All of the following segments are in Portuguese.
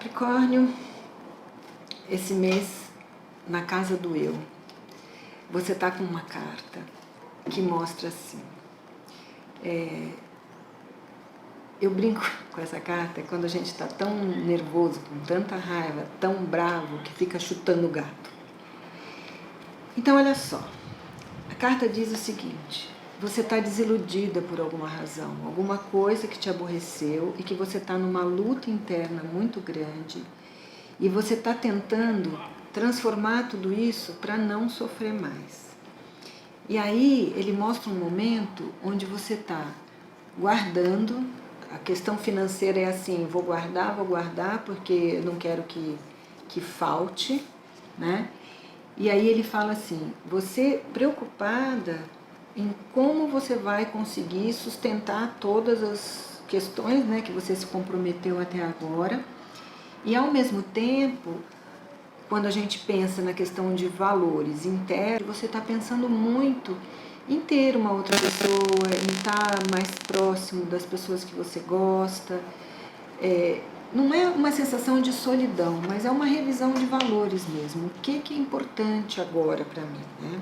Capricórnio, esse mês, na casa do eu, você está com uma carta que mostra assim. Eu brinco com essa carta quando a gente está tão nervoso, com tanta raiva, tão bravo, que fica chutando o gato. Então, olha só, a carta diz o seguinte: você está desiludida por alguma razão, alguma coisa que te aborreceu e que você está numa luta interna muito grande e você está tentando transformar tudo isso para não sofrer mais. E aí ele mostra um momento onde você está guardando. A questão financeira é assim: vou guardar porque eu não quero que falte, né? E aí ele fala assim: você preocupada em como você vai conseguir sustentar todas as questões, né, que você se comprometeu até agora. E ao mesmo tempo, quando a gente pensa na questão de valores internos, você está pensando muito em ter uma outra pessoa, em estar mais próximo das pessoas que você gosta. Não é uma sensação de solidão, mas é uma revisão de valores mesmo. O que é importante agora para mim, né?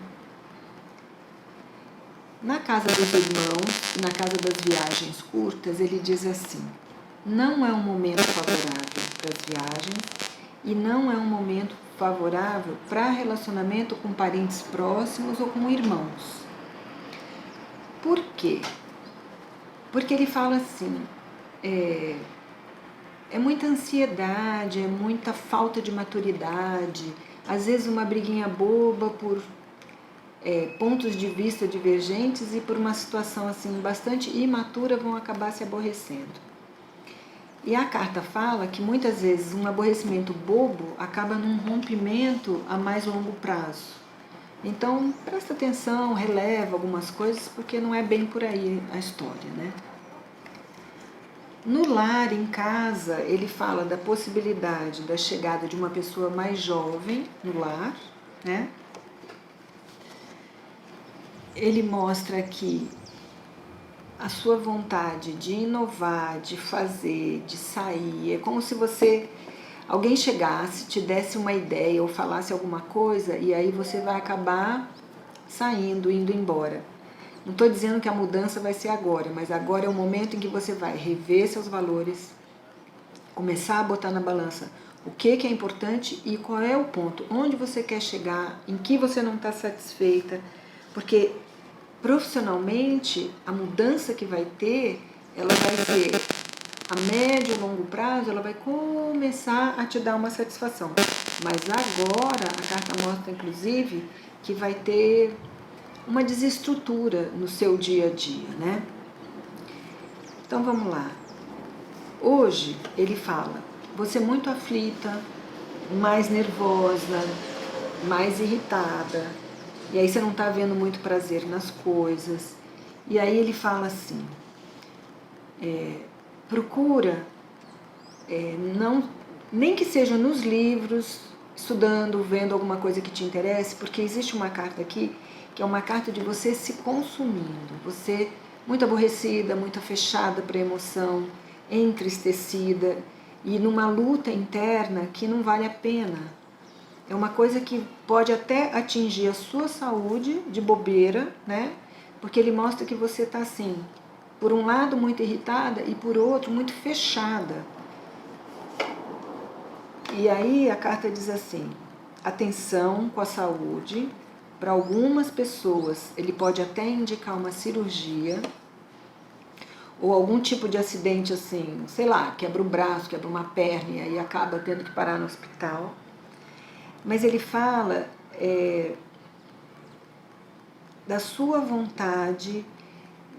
Na casa dos irmãos, na casa das viagens curtas, ele diz assim: não é um momento favorável para as viagens e não é um momento favorável para relacionamento com parentes próximos ou com irmãos. Por quê? Porque ele fala assim, é muita ansiedade, é muita falta de maturidade, às vezes uma briguinha boba por pontos de vista divergentes e por uma situação assim bastante imatura vão acabar se aborrecendo. E a carta fala que muitas vezes um aborrecimento bobo acaba num rompimento a mais longo prazo. Então presta atenção, releva algumas coisas, porque não é bem por aí a história, né? No lar, em casa, ele fala da possibilidade da chegada de uma pessoa mais jovem no lar, né? Ele mostra aqui a sua vontade de inovar, de fazer, de sair. É como se alguém chegasse, te desse uma ideia ou falasse alguma coisa e aí você vai acabar saindo, indo embora. Não estou dizendo que a mudança vai ser agora, mas agora é o momento em que você vai rever seus valores, começar a botar na balança o que é importante e qual é o ponto, onde você quer chegar, em que você não está satisfeita, porque profissionalmente a mudança que vai ter, ela vai ser a médio e longo prazo, ela vai começar a te dar uma satisfação. Mas agora a carta mostra inclusive que vai ter uma desestrutura no seu dia a dia, né? Então vamos lá. Hoje ele fala: você é muito aflita, mais nervosa, mais irritada, e aí você não está vendo muito prazer nas coisas. E aí ele fala assim: procura, nem que seja nos livros, estudando, vendo alguma coisa que te interesse, porque existe uma carta aqui que é uma carta de você se consumindo, você muito aborrecida, muito fechada para a emoção, entristecida e numa luta interna que não vale a pena. É uma coisa que pode até atingir a sua saúde de bobeira, né? Porque ele mostra que você está assim, por um lado muito irritada e por outro muito fechada. E aí a carta diz assim: atenção com a saúde. Para algumas pessoas ele pode até indicar uma cirurgia ou algum tipo de acidente assim, sei lá, quebra o braço, quebra uma perna e aí acaba tendo que parar no hospital. Mas ele fala da sua vontade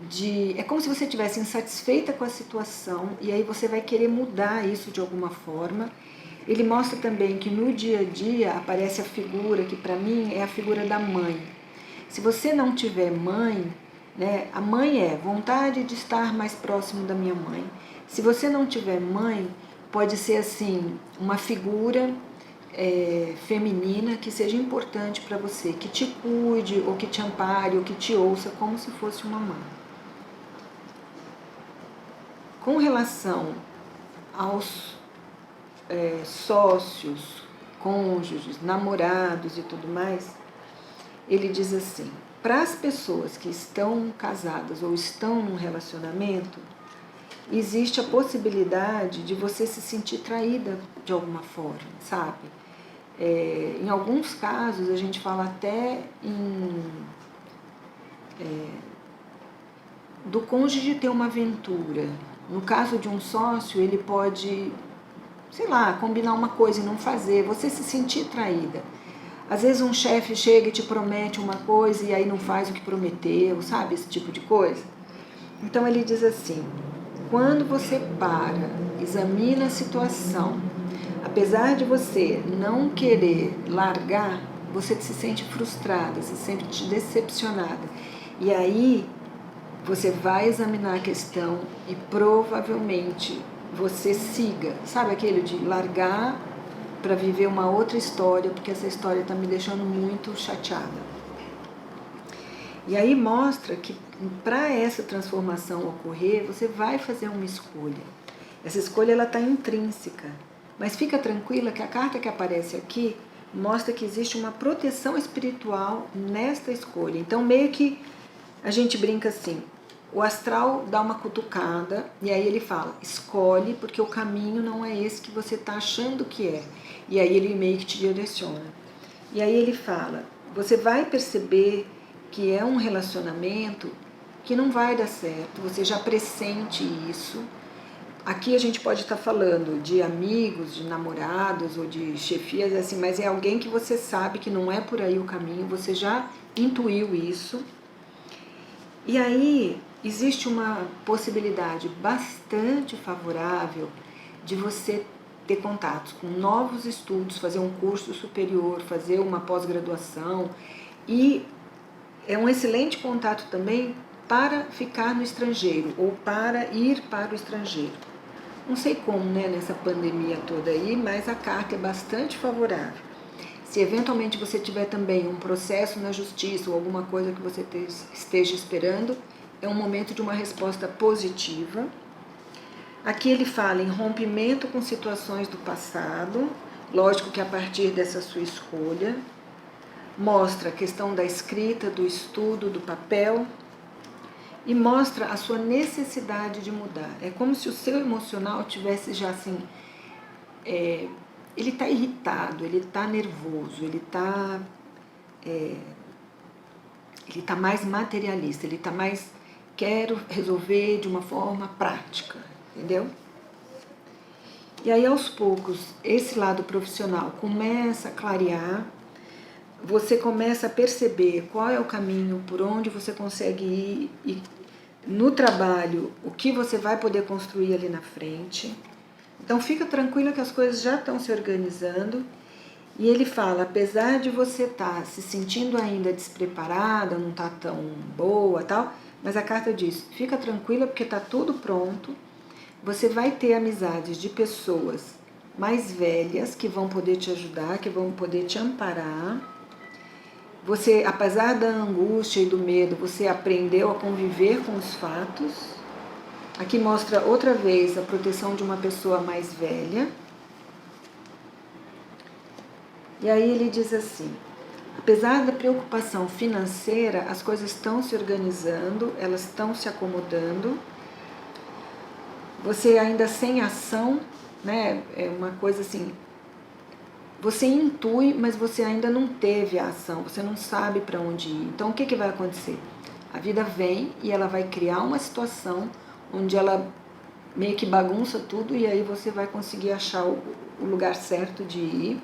de... É como se você estivesse insatisfeita com a situação e aí você vai querer mudar isso de alguma forma. Ele mostra também que no dia a dia aparece a figura, que para mim é a figura da mãe. Se você não tiver mãe, né, a mãe é vontade de estar mais próximo da minha mãe. Se você não tiver mãe, pode ser assim, uma figura feminina que seja importante para você, que te cuide, ou que te ampare, ou que te ouça, como se fosse uma mãe. Com relação sócios, cônjuges, namorados e tudo mais, ele diz assim, para as pessoas que estão casadas ou estão num relacionamento, existe a possibilidade de você se sentir traída de alguma forma, sabe? Em alguns casos, a gente fala até do cônjuge ter uma aventura. No caso de um sócio, ele pode, sei lá, combinar uma coisa e não fazer, você se sentir traída. Às vezes um chefe chega e te promete uma coisa e aí não faz o que prometeu, sabe? Esse tipo de coisa. Então ele diz assim, quando você para, examina a situação, apesar de você não querer largar, você se sente frustrada, se sente decepcionada. E aí você vai examinar a questão e provavelmente você siga. Sabe aquele de largar para viver uma outra história, porque essa história está me deixando muito chateada. E aí mostra que para essa transformação ocorrer, você vai fazer uma escolha. Essa escolha ela está intrínseca, mas fica tranquila que a carta que aparece aqui mostra que existe uma proteção espiritual nesta escolha. Então meio que a gente brinca assim, o astral dá uma cutucada e aí ele fala, escolhe porque o caminho não é esse que você está achando que é. E aí ele meio que te direciona. E aí ele fala, você vai perceber que é um relacionamento que não vai dar certo, você já pressente isso. Aqui a gente pode estar falando de amigos, de namorados ou de chefias, assim, mas é alguém que você sabe que não é por aí o caminho, você já intuiu isso. E aí existe uma possibilidade bastante favorável de você ter contatos com novos estudos, fazer um curso superior, fazer uma pós-graduação, e é um excelente contato também para ficar no estrangeiro ou para ir para o estrangeiro. Não sei como, né, nessa pandemia toda aí, mas a carta é bastante favorável. Se eventualmente você tiver também um processo na justiça ou alguma coisa que você esteja esperando, é um momento de uma resposta positiva. Aqui ele fala em rompimento com situações do passado, lógico que a partir dessa sua escolha. Mostra a questão da escrita, do estudo, do papel e mostra a sua necessidade de mudar. É como se o seu emocional tivesse já assim, ele está irritado, ele está nervoso, ele está mais materialista, ele está mais, quero resolver de uma forma prática, entendeu? E aí aos poucos esse lado profissional começa a clarear, você começa a perceber qual é o caminho, por onde você consegue ir, e no trabalho, o que você vai poder construir ali na frente. Então fica tranquila que as coisas já estão se organizando. E ele fala, apesar de você estar se sentindo ainda despreparada, não está tão boa tal, mas a carta diz, fica tranquila porque está tudo pronto. Você vai ter amizades de pessoas mais velhas que vão poder te ajudar, que vão poder te amparar. Você, apesar da angústia e do medo, você aprendeu a conviver com os fatos. Aqui mostra outra vez a proteção de uma pessoa mais velha. E aí ele diz assim, apesar da preocupação financeira, as coisas estão se organizando, elas estão se acomodando. Você ainda sem ação, né, é uma coisa assim, você intui, mas você ainda não teve a ação, você não sabe para onde ir. Então o que vai acontecer? A vida vem e ela vai criar uma situação onde ela meio que bagunça tudo e aí você vai conseguir achar o lugar certo de ir.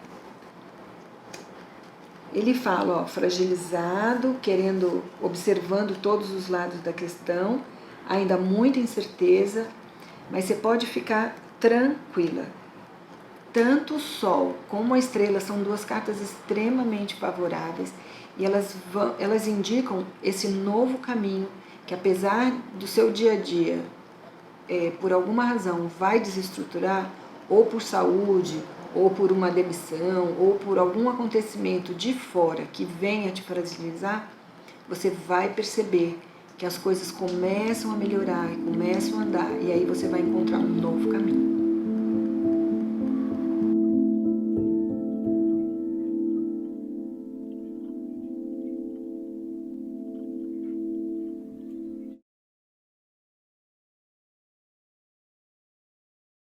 Ele fala, ó, fragilizado, observando todos os lados da questão, ainda muita incerteza, mas você pode ficar tranquila. Tanto o Sol como a Estrela são duas cartas extremamente favoráveis e elas indicam esse novo caminho que, apesar do seu dia a dia, por alguma razão, vai desestruturar, ou por saúde, ou por uma demissão, ou por algum acontecimento de fora que venha te fragilizar, você vai perceber que as coisas começam a melhorar e começam a andar, e aí você vai encontrar um novo caminho.